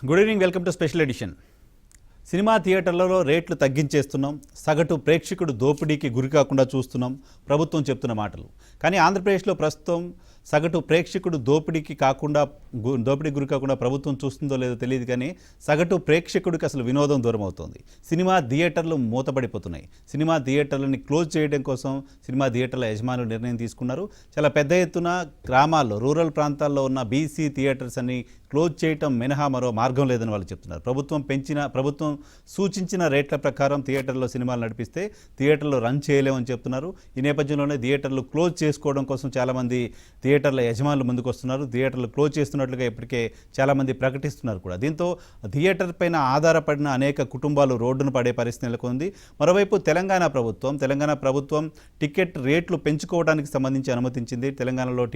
Good evening, welcome to special edition. Cinema థియేటర్లలో రేట్లు తగ్గించేస్తున్నాం, సగటు ప్రేక్షకుడు దోపిడీకి గురికాకుండా చూస్తున్నాం ప్రభుత్వం చెప్తున్న మాటలు. కానీ ఆంధ్రప్రదేశ్లో ప్రస్తుతం సగటు ప్రేక్షకుడు దోపిడీకి గురి కాకుండా ప్రభుత్వం చూస్తుందో లేదో తెలియదు, కానీ సగటు ప్రేక్షకుడికి అసలు వినోదం దూరం అవుతోంది. సినిమా థియేటర్లు మూతపడిపోతున్నాయి. సినిమా థియేటర్లని క్లోజ్ చేయడం కోసం సినిమా థియేటర్ల యజమానులు నిర్ణయం తీసుకున్నారు. చాలా పెద్ద ఎత్తున గ్రామాల్లో, రూరల్ ప్రాంతాల్లో ఉన్న బీసీ థియేటర్స్ అన్ని క్లోజ్ చేయటం మినహా మరో మార్గం లేదని వాళ్ళు చెప్తున్నారు. ప్రభుత్వం సూచించిన రేట్ల ప్రకారం థియేటర్లో సినిమాలు నడిపిస్తే థియేటర్లో రన్ చేయలేమని చెప్తున్నారు. ఈ నేపథ్యంలోనే థియేటర్లు క్లోజ్ చేసుకోవడం కోసం చాలామంది థియేటర్ల యజమానులు ముందుకు వస్తున్నారు. థియేటర్లు క్లోజ్ చేస్తున్నట్లుగా ఇప్పటికే చాలామంది ప్రకటిస్తున్నారు కూడా. దీంతో థియేటర్ పైన ఆధారపడిన అనేక కుటుంబాలు రోడ్డును పడే పరిస్థితి నెలకొంది. మరోవైపు తెలంగాణ ప్రభుత్వం టికెట్ రేట్లు పెంచుకోవడానికి సంబంధించి అనుమతించింది. తెలంగాణలో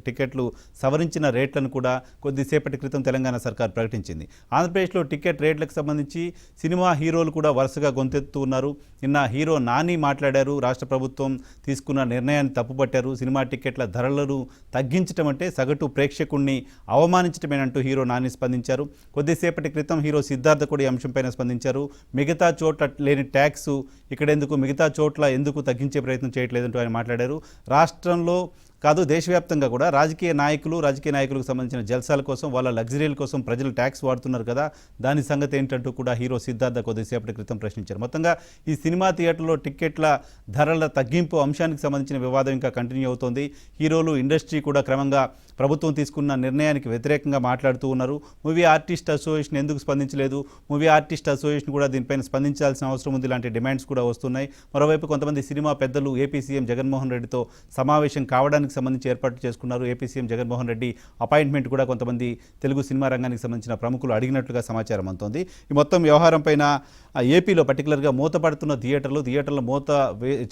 టికెట్లు సవరించిన రేట్లను కూడా కొద్దిసేపటి క్రితం తెలంగాణ సర్కార్ ప్రకటించింది. ఆంధ్రప్రదేశ్లో టికెట్ రేట్లకు సంబంధించి సినిమా హీరోలు కూడా వరుసగా గొంతెత్తు ఉన్నారు. నిన్న హీరో నాని మాట్లాడారు. రాష్ట్ర ప్రభుత్వం తీసుకున్న నిర్ణయాన్ని తప్పుపట్టారు. సినిమా టికెట్ల ధరలను తగ్గించడం అంటే సగటు ప్రేక్షకుణ్ణి అవమానించడమేనంటూ హీరో నాని స్పందించారు. కొద్దిసేపటి క్రితం హీరో సిద్ధార్థ కూడా ఈ అంశంపైన స్పందించారు. మిగతా చోట్ల లేని ట్యాక్స్ ఇక్కడెందుకు, మిగతా చోట్ల ఎందుకు తగ్గించే ప్రయత్నం చేయట్లేదంటూ ఆయన మాట్లాడారు. రాష్ట్రంలో కాదు, దేశవ్యాప్తంగా కూడా రాజకీయ నాయకులకు సంబంధించిన జల్సాల కోసం, వాళ్ళ లగ్జరీల కోసం ప్రజలు ట్యాక్స్ వాడుతున్నారు కదా, దాని సంగతి ఏంటంటూ కూడా హీరో సిద్ధార్థ కొద్దిసేపటి క్రితం ప్రశ్నించారు. మొత్తంగా ఈ సినిమా థియేటర్లో టిక్కెట్ల ధరల తగ్గింపు అంశానికి సంబంధించిన వివాదం ఇంకా కంటిన్యూ అవుతోంది. హీరోలు, ఇండస్ట్రీ కూడా క్రమంగా ప్రభుత్వం తీసుకున్న నిర్ణయానికి వ్యతిరేకంగా మాట్లాడుతూ ఉన్నారు. మూవీ ఆర్టిస్ట్ అసోసియేషన్ ఎందుకు స్పందించలేదు, మూవీ ఆర్టిస్ట్ అసోసియేషన్ కూడా దీనిపైన స్పందించాల్సిన అవసరం ఉంది, ఇలాంటి డిమాండ్స్ కూడా వస్తున్నాయి. మరోవైపు కొంతమంది సినిమా పెద్దలు ఏపీ సీఎం జగన్మోహన్ రెడ్డితో సమావేశం కావడానికి సంబంధించి ఏర్పాటు చేసుకున్నారు. AP CM Jaganmohan Reddy appointment కూడా కొంతమంది తెలుగు సినిమా రంగానికి సంబంధించిన ప్రముఖులు అడిగినట్లుగా సమాచారం అందుతోంది. ఈ మొత్తం వ్యవహారం పైన ఏపీలో పర్టికులర్గా మూతపడుతున్న థియేటర్ల మూత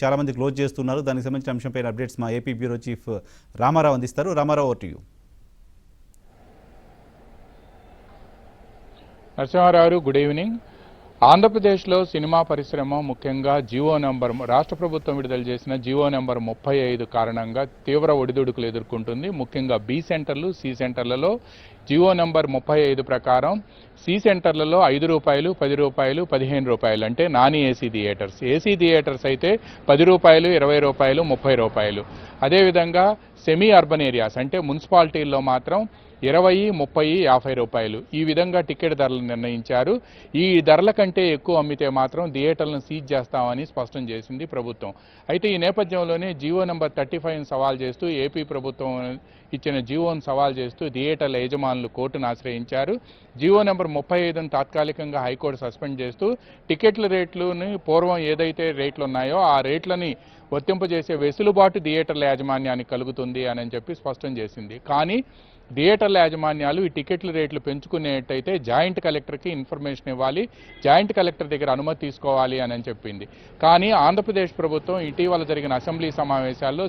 చాలామంది క్లోజ్ చేస్తున్నారు. దానికి సంబంధించిన అంశంపైన అప్డేట్స్ మా ఏపీ బ్యూరో చీఫ్ రామారావు అందిస్తారు. Ramarao, over to you. Narasimharao, good evening. ఆంధ్రప్రదేశ్లో సినిమా పరిశ్రమ ముఖ్యంగా రాష్ట్ర ప్రభుత్వం విడుదల చేసిన జీవో నెంబర్ 35 కారణంగా తీవ్ర ఒడిదుడుకులు ఎదుర్కొంటుంది. ముఖ్యంగా బి సెంటర్లు, సి సెంటర్లలో జీవో నెంబర్ 35 ప్రకారం సి సెంటర్లలో ₹5, ₹10, ₹15 అంటే non AC theatres. AC theatres అయితే ₹10, ₹20, ₹30. అదేవిధంగా సెమీ అర్బన్ ఏరియాస్ అంటే మున్సిపాలిటీల్లో మాత్రం ₹20, ₹30, ₹50 ఈ విధంగా టికెట్ ధరలు నిర్ణయించారు. ఈ ధరల కంటే ఎక్కువ అమ్మితే మాత్రం థియేటర్లను సీజ్ చేస్తామని స్పష్టం చేసింది ప్రభుత్వం. అయితే ఈ నేపథ్యంలోనే జీవో నెంబర్ 35ని సవాల్ చేస్తూ, ఏపీ ప్రభుత్వం ఇచ్చిన జీవోను సవాల్ చేస్తూ థియేటర్ల యజమానులు కోర్టును ఆశ్రయించారు. జీవో నెంబర్ 35ను తాత్కాలికంగా హైకోర్టు సస్పెండ్ చేస్తూ టికెట్ల రేట్లని పూర్వం ఏదైతే రేట్లు ఉన్నాయో ఆ రేట్లని వర్తింపజేసే వెసులుబాటు థియేటర్ల యాజమాన్యానికి కలుగుతుంది అని చెప్పి స్పష్టం చేసింది. కానీ థియేటర్ల యాజమాన్యాలు ఈ టికెట్ల రేట్లు పెంచుకునేటైతే జాయింట్ కలెక్టర్కి ఇన్ఫర్మేషన్ ఇవ్వాలి, జాయింట్ కలెక్టర్ దగ్గర అనుమతి తీసుకోవాలి అని చెప్పింది. కానీ ఆంధ్రప్రదేశ్ ప్రభుత్వం ఇటీవల జరిగిన అసెంబ్లీ సమావేశాల్లో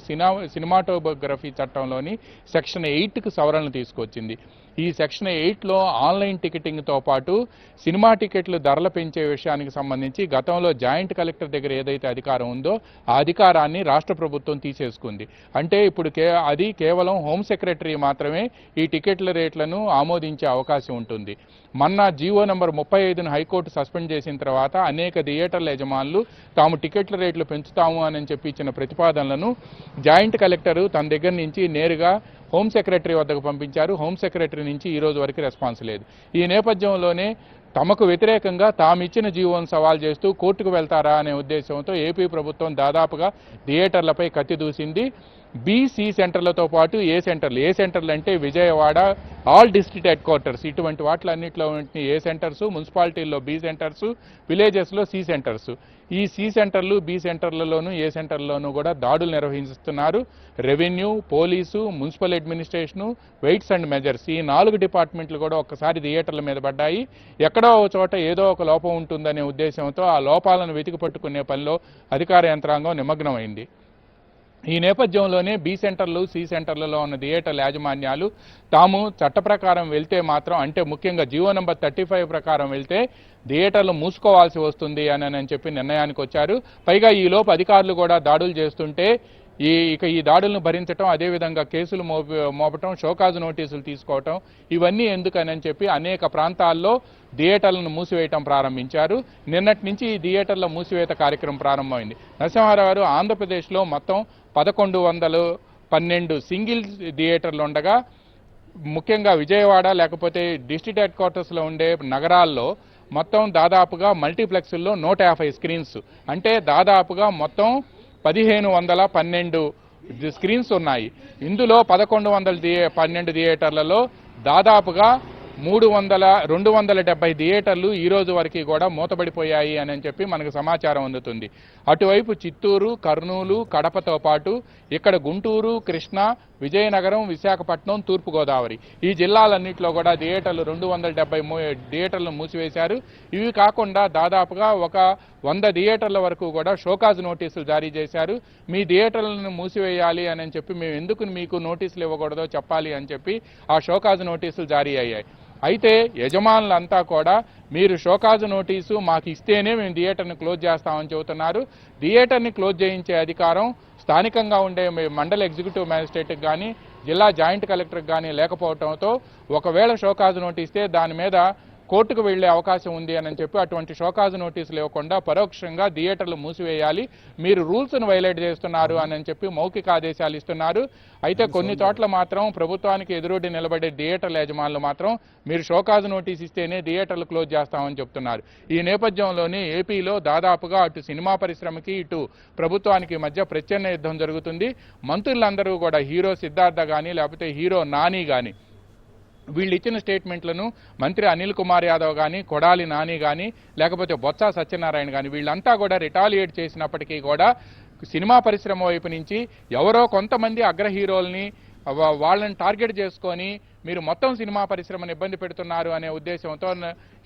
సినిమాటోగ్రఫీ చట్టంలోని సెక్షన్ 8కు సవరణలు తీసుకొచ్చింది. ఈ సెక్షన్ 8లో ఆన్లైన్ టికెటింగ్తో పాటు సినిమా టికెట్లు ధరలు పెంచే విషయానికి సంబంధించి గతంలో జాయింట్ కలెక్టర్ దగ్గర ఏదైతే అధికారం ఉందో ఆ అధికారాన్ని రాష్ట్ర ప్రభుత్వం తీసేసుకుంది. అంటే ఇప్పుడు అది కేవలం హోమ్ సెక్రటరీ మాత్రమే ఈ టికెట్ల రేట్లను ఆమోదించే అవకాశం ఉంటుంది. మొన్న జీవో నెంబర్ 35ను హైకోర్టు సస్పెండ్ చేసిన తర్వాత అనేక థియేటర్ల యజమానులు తాము టికెట్ల రేట్లు పెంచుతాము అని చెప్పి ఇచ్చిన ప్రతిపాదనలను జాయింట్ కలెక్టరు తన దగ్గర నుంచి నేరుగా హోమ్ సెక్రటరీ వద్దకు పంపించారు. హోమ్ సెక్రటరీ నుంచి ఈ రోజు వరకు రెస్పాన్స్ లేదు. ఈ నేపథ్యంలోనే తమకు వ్యతిరేకంగా తామిచ్చిన జీవోను సవాల్ చేస్తూ కోర్టుకు వెళ్తారా అనే ఉద్దేశంతో ఏపీ ప్రభుత్వం దాదాపుగా థియేటర్లపై కత్తి దూసింది. బీసీ సెంటర్లతో పాటు ఏ సెంటర్లు అంటే Vijayawada, all district head quarters, ఇటువంటి వాటిలన్నింటిలో ఏ సెంటర్స్, మున్సిపాలిటీల్లో బి సెంటర్స్, విలేజెస్లో సి సెంటర్స్. ఈ సి సెంటర్లు, బి సెంటర్లలోనూ ఏ సెంటర్లోనూ కూడా దాడులు నిర్వహిస్తున్నారు. Revenue, police, municipal administration, weights and measures ఈ 4 డిపార్ట్మెంట్లు కూడా ఒక్కసారి థియేటర్ల మీద పడ్డాయి. ఎక్కడో ఒక చోట ఏదో ఒక లోపం ఉంటుందనే ఉద్దేశంతో ఆ లోపాలను వెతికి పట్టుకునే పనిలో అధికార యంత్రాంగం నిమగ్నమైంది. ఈ నేపథ్యంలోనే బి సెంటర్లు, సి సెంటర్లలో ఉన్న థియేటర్ల యాజమాన్యాలు తాము చట్ట ప్రకారం వెళ్తే మాత్రం, అంటే ముఖ్యంగా జీవో నెంబర్ 35 ప్రకారం వెళ్తే థియేటర్లు మూసుకోవాల్సి వస్తుంది అని చెప్పి నిర్ణయానికి వచ్చారు. పైగా ఈలోపు అధికారులు కూడా దాడులు చేస్తుంటే ఈ దాడులను భరించడం, అదేవిధంగా కేసులు మోపటం, షోకాజు నోటీసులు తీసుకోవటం, ఇవన్నీ ఎందుకని చెప్పి అనేక ప్రాంతాల్లో థియేటర్లను మూసివేయటం ప్రారంభించారు. నిన్నటి నుంచి ఈ థియేటర్ల మూసివేత కార్యక్రమం ప్రారంభమైంది. నరసింహారావు గారు, ఆంధ్రప్రదేశ్లో మొత్తం 1112 సింగిల్ థియేటర్లు ఉండగా, ముఖ్యంగా విజయవాడ లేకపోతే డిస్ట్రిక్ట్ హెడ్ క్వార్టర్స్లో ఉండే నగరాల్లో మొత్తం దాదాపుగా మల్టీప్లెక్స్ల్లో 150 స్క్రీన్స్, అంటే దాదాపుగా మొత్తం 1512 స్క్రీన్స్ ఉన్నాయి. ఇందులో 1112 థియేటర్లలో దాదాపుగా 270 థియేటర్లు ఈ రోజు వరకు కూడా మూతబడిపోయాయి అని చెప్పి మనకు సమాచారం అందుతుంది. అటువైపు చిత్తూరు, కర్నూలు, కడపతో పాటు ఇక్కడ గుంటూరు, కృష్ణా, విజయనగరం, విశాఖపట్నం, తూర్పుగోదావరి ఈ జిల్లాలన్నింటిలో కూడా థియేటర్లు 270 థియేటర్లను మూసివేశారు. ఇవి కాకుండా దాదాపుగా ఒక 100 థియేటర్ల వరకు కూడా షోకాజ్ నోటీసులు జారీ చేశారు. మీ థియేటర్లను మూసివేయాలి అని చెప్పి మేము ఎందుకు మీకు నోటీసులు ఇవ్వకూడదో చెప్పాలి అని చెప్పి ఆ షోకాజ్ నోటీసులు జారీ అయ్యాయి. అయితే యజమానులంతా కూడా మీరు షోకాజు నోటీసు మాకు ఇస్తేనే మేము థియేటర్ని క్లోజ్ చేస్తామని చెబుతున్నారు. థియేటర్ని క్లోజ్ చేయించే అధికారం స్థానికంగా ఉండే మండల ఎగ్జిక్యూటివ్ మ్యాజిస్ట్రేట్కి కానీ, జిల్లా జాయింట్ కలెక్టర్కి కానీ లేకపోవడంతో ఒకవేళ షోకాజు నోటీస్తే దాని మీద కోర్టుకు వెళ్లే అవకాశం ఉంది అని చెప్పి అటువంటి షోకాజు నోటీసులు ఇవ్వకుండా పరోక్షంగా థియేటర్లు మూసివేయాలి, మీరు రూల్స్ను వైలేట్ చేస్తున్నారు అని చెప్పి మౌఖిక ఆదేశాలు ఇస్తున్నారు. అయితే కొన్ని చోట్ల మాత్రం ప్రభుత్వానికి ఎదురొడ్డి నిలబడే థియేటర్ల యజమానులు మాత్రం మీరు షోకాజు నోటీస్ ఇస్తేనే థియేటర్లు క్లోజ్ చేస్తామని చెప్తున్నారు. ఈ నేపథ్యంలోనే ఏపీలో దాదాపుగా అటు సినిమా పరిశ్రమకి ఇటు ప్రభుత్వానికి మధ్య ప్రచ్ఛన్న యుద్ధం జరుగుతుంది. మంత్రులందరూ కూడా హీరో సిద్ధార్థ కానీ లేకపోతే హీరో నాని కానీ వీళ్ళు ఇచ్చిన స్టేట్మెంట్లను మంత్రి అనిల్ కుమార్ యాదవ్ కానీ, కొడాలి నాని కానీ లేకపోతే బొత్స సత్యనారాయణ కానీ వీళ్ళంతా కూడా రిటాలియేట్ చేసినప్పటికీ కూడా సినిమా పరిశ్రమ వైపు నుంచి ఎవరో కొంతమంది అగ్ర హీరోల్ని వాళ్ళని టార్గెట్ చేసుకొని మీరు మొత్తం సినిమా పరిశ్రమను ఇబ్బంది పెడుతున్నారు అనే ఉద్దేశంతో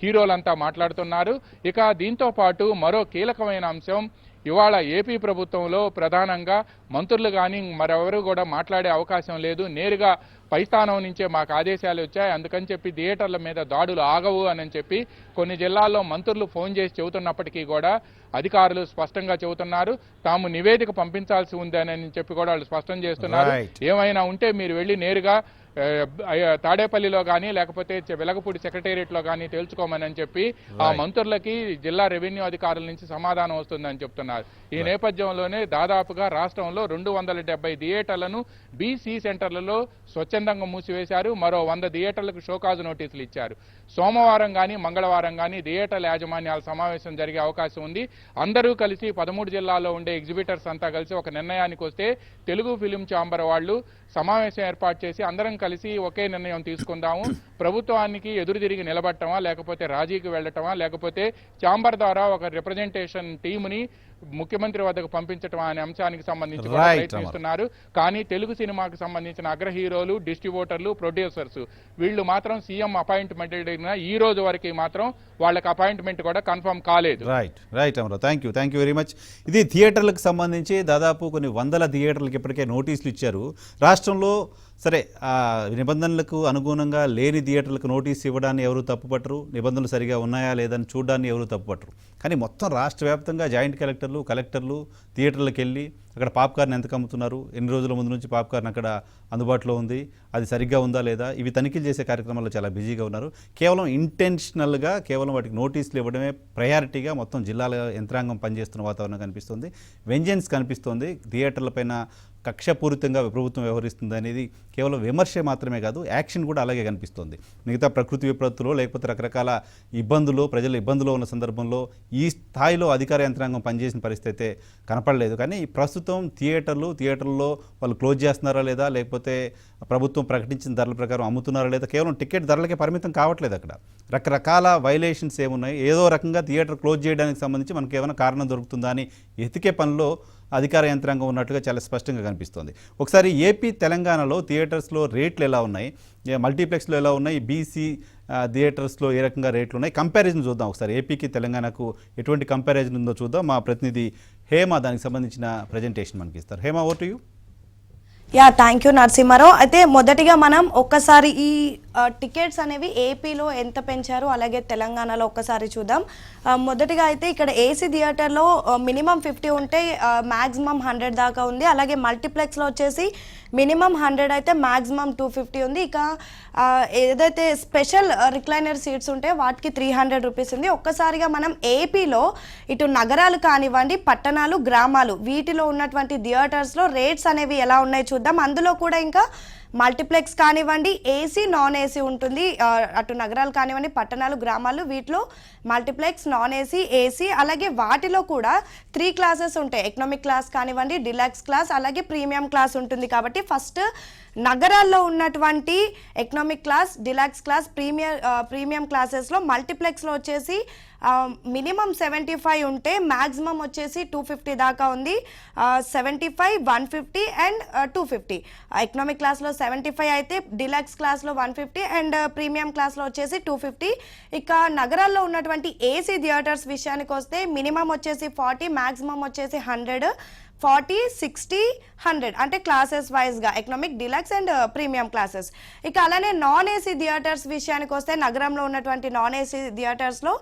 హీరోలంతా మాట్లాడుతున్నారు. ఇక దీంతో పాటు మరో కీలకమైన అంశం, ఇవాళ ఏపీ ప్రభుత్వంలో ప్రధానంగా మంత్రులు కానీ మరెవరు కూడా మాట్లాడే అవకాశం లేదు. నేరుగా పై స్థానం నుంచే మాకు ఆదేశాలు వచ్చాయి, అందుకని చెప్పి థియేటర్ల మీద దాడులు ఆగవు అని చెప్పి కొన్ని జిల్లాల్లో మంత్రులు ఫోన్ చేసి చెబుతున్నప్పటికీ కూడా అధికారులు స్పష్టంగా చెబుతున్నారు తాము నివేదిక పంపించాల్సి ఉంది అని చెప్పి కూడా వాళ్ళు స్పష్టం చేస్తున్నారు. ఏమైనా ఉంటే మీరు వెళ్ళి నేరుగా తాడేపల్లిలో కానీ లేకపోతే వెలగపూడి సెక్రటేరియట్లో కానీ తెలుసుకోమని చెప్పి ఆ మంత్రులకి జిల్లా రెవెన్యూ అధికారుల నుంచి సమాధానం వస్తుందని చెప్తున్నారు. ఈ నేపథ్యంలోనే దాదాపుగా రాష్ట్రంలో 270 థియేటర్లను బీసీ సెంటర్లలో స్వచ్ఛందంగా మూసివేశారు. మరో 100 థియేటర్లకు షోకాజు నోటీసులు ఇచ్చారు. సోమవారం కానీ మంగళవారం కానీ థియేటర్ల యాజమాన్యాల సమావేశం జరిగే అవకాశం ఉంది. అందరూ కలిసి 13 జిల్లాల్లో ఉండే ఎగ్జిబిటర్స్ అంతా కలిసి ఒక నిర్ణయానికి వస్తే తెలుగు ఫిలిం ఛాంబర్ వాళ్ళు సమావేశం ఏర్పాటు చేసి అందరం కలిసి ఒకే నిర్ణయం తీసుకుందాము, ప్రభుత్వానికి ఎదురు తిరిగి నిలబడటమా లేకపోతే రాజీకి వెళ్ళటమా లేకపోతే ఛాంబర్ ద్వారా ఒక రిప్రజెంటేషన్ టీముని ముఖ్యమంత్రి వద్దకు పంపించటం అనే అంశానికి సంబంధించి ప్రయత్నిస్తున్నారు. కానీ తెలుగు సినిమాకు సంబంధించిన అగ్ర హీరోలు, డిస్ట్రిబ్యూటర్లు, ప్రొడ్యూసర్స్ వీళ్ళు మాత్రం సీఎం అపాయింట్మెంట్ ఈ రోజు వరకు మాత్రం వాళ్ళకి అపాయింట్మెంట్ కూడా కన్ఫర్మ్ కాలేదు. రైట్ అమరావు, థ్యాంక్ యూ వెరీ మచ్. ఇది థియేటర్లకు సంబంధించి దాదాపు కొన్ని 100 థియేటర్లకు ఇప్పటికే నోటీసులు ఇచ్చారు. రాష్ట్రంలో సరే నిబంధనలకు అనుగుణంగా లేని థియేటర్లకు నోటీస్ ఇవ్వడాన్ని ఎవరు తప్పుపట్టరు, నిబంధనలు సరిగా ఉన్నాయా లేదని చూడడాన్ని ఎవరు తప్పుపట్టరు. కానీ మొత్తం రాష్ట్ర వ్యాప్తంగా జాయింట్ కలెక్టర్లు థియేటర్లకు వెళ్ళి అక్కడ పాప్కార్న్ ఎంతకు అమ్ముతున్నారు, ఎన్ని రోజుల ముందు నుంచి పాప్కార్న్ అక్కడ అందుబాటులో ఉంది, అది సరిగ్గా ఉందా లేదా, ఇవి తనిఖీలు చేసే కార్యక్రమాల్లో చాలా బిజీగా ఉన్నారు. కేవలం ఇంటెన్షనల్గా కేవలం వాటికి నోటీసులు ఇవ్వడమే ప్రయారిటీగా మొత్తం జిల్లాల యంత్రాంగం పనిచేస్తున్న వాతావరణం కనిపిస్తుంది. వెంజెన్స్ కనిపిస్తోంది. థియేటర్లపైన కక్షపూరితంగా ప్రభుత్వం వ్యవహరిస్తుంది అనేది కేవలం విమర్శ మాత్రమే కాదు, యాక్షన్ కూడా అలాగే కనిపిస్తుంది. మిగతా ప్రకృతి విపత్తులో లేకపోతే రకరకాల ఇబ్బందులు ప్రజలు ఇబ్బందులో ఉన్న సందర్భంలో ఈ స్థాయిలో అధికార యంత్రాంగం పనిచేసిన పరిస్థితి అయితే కనపడలేదు. కానీ ప్రస్తుతం థియేటర్లో వాళ్ళు క్లోజ్ చేస్తున్నారా లేదా లేకపోతే ప్రభుత్వం ప్రకటించిన ధరల ప్రకారం అమ్ముతున్నారా లేదా, కేవలం టికెట్ ధరలకే పరిమితం కావట్లేదు. అక్కడ రకరకాల వైలేషన్స్ ఏమున్నాయి, ఏదో రకంగా థియేటర్ క్లోజ్ చేయడానికి సంబంధించి మనకి ఏమైనా కారణం దొరుకుతుందా అని ఎతికే పనిలో అధికార యంత్రాంగం ఉన్నట్టుగా చాలా స్పష్టంగా కనిపిస్తోంది. ఒకసారి ఏపీ తెలంగాణలో థియేటర్స్లో రేట్లు ఎలా ఉన్నాయి, మల్టీప్లెక్స్లో ఎలా ఉన్నాయి, బీసీ థియేటర్స్లో ఏ రకంగా రేట్లు ఉన్నాయి, కంపారిజన్ చూద్దాం. ఒకసారి ఏపీకి తెలంగాణకు ఎటువంటి కంపారిజన్ ఉందో చూద్దాం. మా ప్రతినిధి హేమ దానికి సంబంధించిన ప్రజెంటేషన్ మనకి ఇస్తారు. Hema, over to you. Thank you Narasimharao. అయితే మొదటిగా మనం ఒక్కసారి ఈ టికెట్స్ అనేవి ఏపీలో ఎంత పెంచారు అలాగే తెలంగాణలో ఒక్కసారి చూద్దాం. మొదటిగా అయితే ఇక్కడ ఏసీ థియేటర్లో మినిమం 50 ఉంటే మ్యాక్సిమం 100 దాకా ఉంది. అలాగే మల్టీప్లెక్స్లో వచ్చేసి మినిమం 100 అయితే మ్యాక్సిమం 250 ఉంది. ఇక ఏదైతే స్పెషల్ రిక్లైనర్ సీట్స్ ఉంటే వాటికి 300 రూపీస్ ఉంది. ఒక్కసారిగా మనం ఏపీలో ఇటు నగరాలు కానివ్వండి, పట్టణాలు, గ్రామాలు వీటిలో ఉన్నటువంటి థియేటర్స్లో రేట్స్ అనేవి ఎలా ఉన్నాయి చూద్దాం. అందులో కూడా ఇంకా మల్టీప్లెక్స్ కానివ్వండి, ఏసీ, నాన్ ఏసీ ఉంటుంది. అటు నగరాలు కానివ్వండి, పట్టణాలు, గ్రామాలు వీటిలో మల్టీప్లెక్స్, నాన్ ఏసీ, ఏసీ, అలాగే వాటిలో కూడా 3 క్లాసెస్ ఉంటాయి. ఎకనామిక్ క్లాస్ కానివ్వండి, డిలక్స్ క్లాస్, అలాగే ప్రీమియం క్లాస్ ఉంటుంది. కాబట్టి ఫస్ట్ నగరాల్లో ఉన్నటువంటి economic class, deluxe class, premium క్లాసెస్లో మల్టీప్లెక్స్లో వచ్చేసి మినిమం 75 ఉంటే మ్యాక్సిమం వచ్చేసి 250 దాకా ఉంది. 75, 150 అండ్ 250. ఎకనామిక్ క్లాస్లో 75 అయితే డిలక్స్ క్లాస్లో 150 అండ్ ప్రీమియం క్లాస్లో వచ్చేసి 250. ఇక నగరాల్లో ఉన్నటువంటి ఏసీ థియేటర్స్ విషయానికి వస్తే మినిమం వచ్చేసి 40, మ్యాక్సిమం వచ్చేసి 100, 40, 60, 100 అంటే క్లాసెస్ వైజ్గా economic, deluxe and premium classes. ఇక అలానే నాన్ ఏసీ థియేటర్స్ విషయానికి వస్తే నగరంలో ఉన్నటువంటి నాన్ ఏసీ థియేటర్స్లో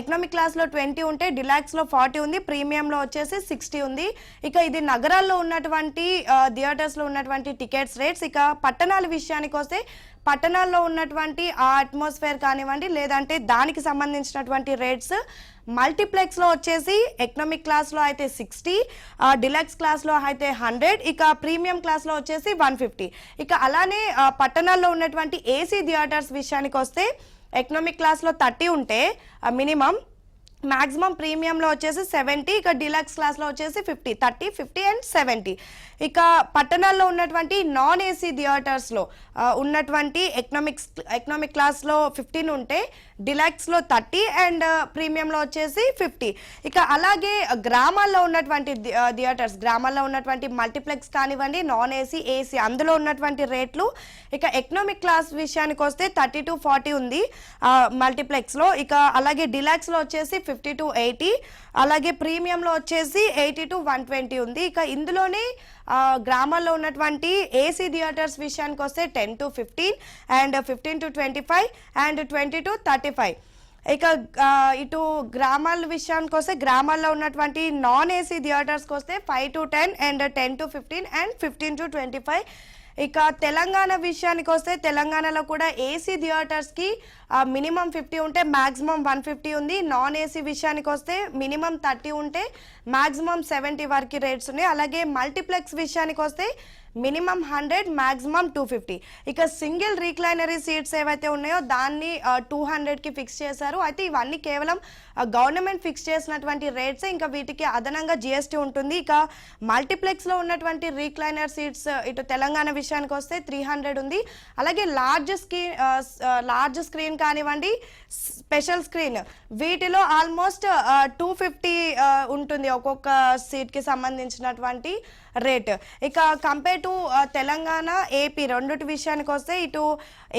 ఎకనామిక్ క్లాస్లో 20 ఉంటే డిలక్స్లో 40 ఉంది, ప్రీమియంలో వచ్చేసి 60 ఉంది. ఇక ఇది నగరాల్లో ఉన్నటువంటి థియేటర్స్లో ఉన్నటువంటి టికెట్స్ రేట్స్. ఇక పట్టణాల విషయానికి వస్తే పట్టణాల్లో ఉన్నటువంటి ఆ అట్మాస్ఫియర్ కానివ్వండి లేదంటే దానికి సంబంధించినటువంటి రేట్స్ మల్టీప్లెక్స్లో వచ్చేసి ఎకనామిక్ క్లాస్లో అయితే 60, డిలక్స్ క్లాస్లో అయితే 100, ఇక ప్రీమియం క్లాస్లో వచ్చేసి 150. ఇక అలానే పట్టణాల్లో ఉన్నటువంటి ఏసీ థియేటర్స్ విషయానికి వస్తే ఎకనామిక్ క్లాస్లో 30 ఉంటే మినిమం, మ్యాక్సిమం ప్రీమియంలో వచ్చేసి 70, ఇక డిలక్స్ క్లాస్లో వచ్చేసి 50, 30, 50 అండ్ 70. ఇక పట్టణాల్లో ఉన్నటువంటి నాన్ ఏసీ థియేటర్స్లో ఉన్నటువంటి ఎకనామిక్ క్లాస్లో 15 ఉంటే డిలక్స్లో 30 అండ్ ప్రీమియంలో వచ్చేసి 50. ఇక అలాగే గ్రామాల్లో ఉన్నటువంటి థియేటర్స్, గ్రామాల్లో ఉన్నటువంటి మల్టీప్లెక్స్ కానివ్వండి, నాన్ ఏసీ, ఏసీ అందులో ఉన్నటువంటి రేట్లు. ఇక ఎకనామిక్ క్లాస్ విషయానికి వస్తే 30 to 40 ఉంది మల్టీప్లెక్స్లో. ఇక అలాగే డిలక్స్లో వచ్చేసి 50 to 80, అలాగే ప్రీమియంలో వచ్చేసి 80 to 120 ఉంది. ఇక ఇందులోనే గ్రామాల్లో ఉన్నటువంటి ఏసీ థియేటర్స్ విషయానికి వస్తే 10 to 15 and 15 to 25 and 20 to 35. ఇక ఇటు గ్రామాల విషయానికి వస్తే గ్రామాల్లో ఉన్నటువంటి నాన్ ఏసీ థియేటర్స్కి వస్తే 5 to 10 and 10 to 15 and 15 to 25. ఇక తెలంగాణ విషయానికి వస్తే తెలంగాణలో కూడా ఏసీ థియేటర్స్కి మినిమం 50 ఉంటే మ్యాక్సిమం 150 ఉంది. నాన్ ఏసీ విషయానికి వస్తే మినిమం 30 ఉంటే మ్యాక్సిమం 70 వరకు రేట్స్ ఉన్నాయి. అలాగే మల్టీప్లెక్స్ విషయానికి వస్తే మినిమం 100, మ్యాక్సిమం 250. ఇక సింగిల్ రీక్లైనరీ సీట్స్ ఏవైతే ఉన్నాయో దాన్ని 200కి ఫిక్స్ చేశారు. అయితే ఇవన్నీ కేవలం గవర్నమెంట్ ఫిక్స్ చేసినటువంటి రేట్స్, ఇంకా వీటికి అదనంగా జిఎస్టీ ఉంటుంది. ఇక మల్టీప్లెక్స్లో ఉన్నటువంటి రీక్లైనర్ సీట్స్ ఇటు తెలంగాణ విషయానికి వస్తే 300 ఉంది. అలాగే లార్జ్ స్క్రీన్ కానివ్వండి, స్పెషల్ స్క్రీన్ వీటిలో ఆల్మోస్ట్ 250 ఉంటుంది ఒక్కొక్క సీట్కి సంబంధించినటువంటి రేట్. ఇక కంపేర్ టు తెలంగాణ, ఏపీ రెండుటి విషయానికి వస్తే ఇటు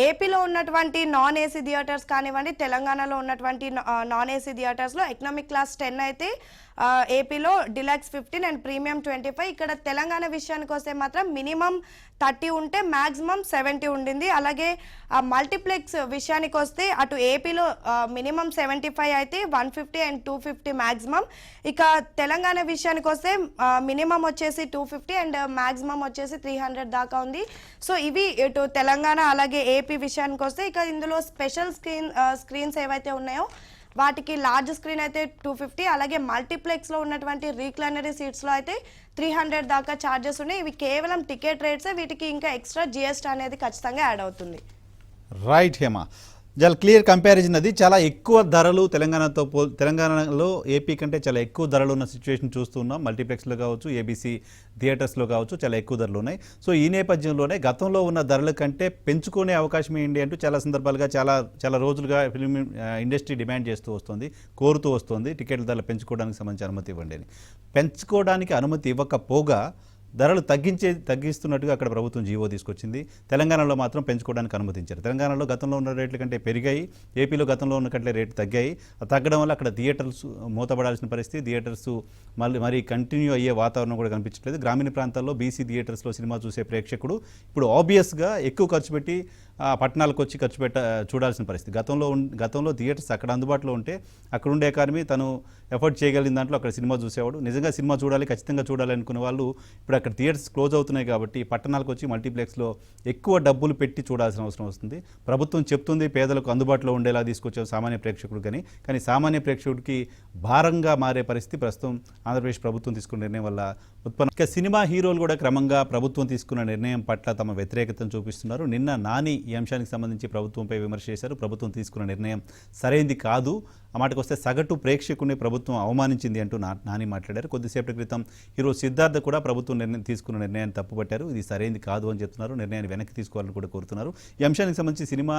ఏపీలో ఉన్నటువంటి నాన్ ఏసీ థియేటర్స్ కానివ్వండి, తెలంగాణలో ఉన్నటువంటి నాన్ ఏసీ థియేటర్స్లో ఎకనామిక్ క్లాస్ 10 అయితే ఏపీలో డిలక్స్ 15 అండ్ ప్రీమియం 25. ఇక్కడ తెలంగాణ విషయానికి వస్తే మాత్రం మినిమం 30 ఉంటే మ్యాక్సిమం 70 ఉండింది. అలాగే మల్టీప్లెక్స్ విషయానికి వస్తే అటు ఏపీలో మినిమం 75 అయితే 150 అండ్ 250 మ్యాక్సిమం. ఇక తెలంగాణ విషయానికి వస్తే మినిమం వచ్చేసి 250 అండ్ మ్యాక్సిమం వచ్చేసి 300 దాకా ఉంది. సో ఇవి ఇటు తెలంగాణ అలాగే ఏపీ విషయానికి వస్తే ఇక ఇందులో స్పెషల్ స్క్రీన్స్ ఏవైతే ఉన్నాయో వాటికి లార్జ్ స్క్రీన్ అయితే 250, అలాగే మల్టీప్లెక్స్లో ఉన్నటువంటి రీక్లైనరీ సీట్స్లో అయితే 300 దాకా ఛార్జెస్ ఉన్నాయి. ఇవి కేవలం టికెట్ రేట్సే, వీటికి ఇంకా ఎక్స్ట్రా జిఎస్టీ అనేది ఖచ్చితంగా యాడ్ అవుతుంది. రైట్ హేమ, చాలా క్లియర్ కంపారిజన్. అది చాలా ఎక్కువ ధరలు తెలంగాణలో ఏపీ కంటే చాలా ఎక్కువ ధరలు ఉన్న సిచ్యువేషన్ చూస్తున్నాం. మల్టీప్లెక్స్లో కావచ్చు, ఏబీసీ థియేటర్స్లో కావచ్చు చాలా ఎక్కువ ధరలు ఉన్నాయి. సో ఈ నేపథ్యంలోనే గతంలో ఉన్న ధరల కంటే పెంచుకునే అవకాశం ఏంటి అంటూ చాలా సందర్భాలుగా చాలా రోజులుగా ఫిల్మ్ ఇండస్ట్రీ డిమాండ్ చేస్తూ వస్తుంది, కోరుతూ వస్తుంది టికెట్ల ధరలు పెంచుకోవడానికి సంబంధించి అనుమతి ఇవ్వండి అని. పెంచుకోవడానికి అనుమతి ఇవ్వకపోగా ధరలు తగ్గిస్తున్నట్టుగా అక్కడ ప్రభుత్వం జీవో తీసుకొచ్చింది. తెలంగాణలో మాత్రం పెంచుకోవడానికి అనుమతించారు. తెలంగాణలో గతంలో ఉన్న రేట్ల కంటే పెరిగాయి, ఏపీలో గతంలో ఉన్న కంటే రేట్లు తగ్గాయి. తగ్గడం వల్ల అక్కడ థియేటర్స్ మూతపడాల్సిన పరిస్థితి, థియేటర్స్ మరి కంటిన్యూ అయ్యే వాతావరణం కూడా కనిపించట్లేదు. గ్రామీణ ప్రాంతాల్లో బీసీ థియేటర్స్లో సినిమా చూసే ప్రేక్షకుడు ఇప్పుడు ఆబ్వియస్గా ఎక్కువ ఖర్చు పెట్టి పట్టణాలకు వచ్చి చూడాల్సిన పరిస్థితి. గతంలో థియేటర్స్ అక్కడ అందుబాటులో ఉంటే అక్కడ ఉండే ఎకానమీ తను ఎఫర్ట్ చేయగలిగిన దాంట్లో అక్కడ సినిమా చూసేవాడు. నిజంగా సినిమా చూడాలి, ఖచ్చితంగా చూడాలి అనుకునే వాళ్ళు ఇప్పుడు అక్కడ థియేటర్స్ క్లోజ్ అవుతున్నాయి కాబట్టి పట్టణాలకు వచ్చి మల్టీప్లెక్స్లో ఎక్కువ డబ్బులు పెట్టి చూడాల్సిన అవసరం వస్తుంది. ప్రభుత్వం చెప్తుంది పేదలకు అందుబాటులో ఉండేలా తీసుకొచ్చే సామాన్య ప్రేక్షకుడు కానీ సామాన్య ప్రేక్షకుడికి భారంగా మారే పరిస్థితి ప్రస్తుతం ఆంధ్రప్రదేశ్ ప్రభుత్వం తీసుకున్న నిర్ణయం వల్ల ఉత్పన్నం. ఇక సినిమా హీరోలు కూడా క్రమంగా ప్రభుత్వం తీసుకున్న నిర్ణయం పట్ల తమ వ్యతిరేకతను చూపిస్తున్నారు. నిన్న నాని ఈ అంశానికి సంబంధించి ప్రభుత్వంపై విమర్శ చేశారు. ప్రభుత్వం తీసుకున్న నిర్ణయం సరైంది కాదు, ఆ మాటకు వస్తే సగటు ప్రేక్షకుని ప్రభుత్వం అవమానించింది అంటూ నాని మాట్లాడారు. కొద్దిసేపటి క్రితం హీరో సిద్ధార్థ్ కూడా ప్రభుత్వం తీసుకున్న నిర్ణయాన్ని తప్పుపట్టారు. ఇది సరైంది కాదు అని చెప్తున్నారు. నిర్ణయాన్ని వెనక్కి తీసుకోవాలని కూడా కోరుతున్నారు. ఈ అంశానికి సంబంధించి సినిమా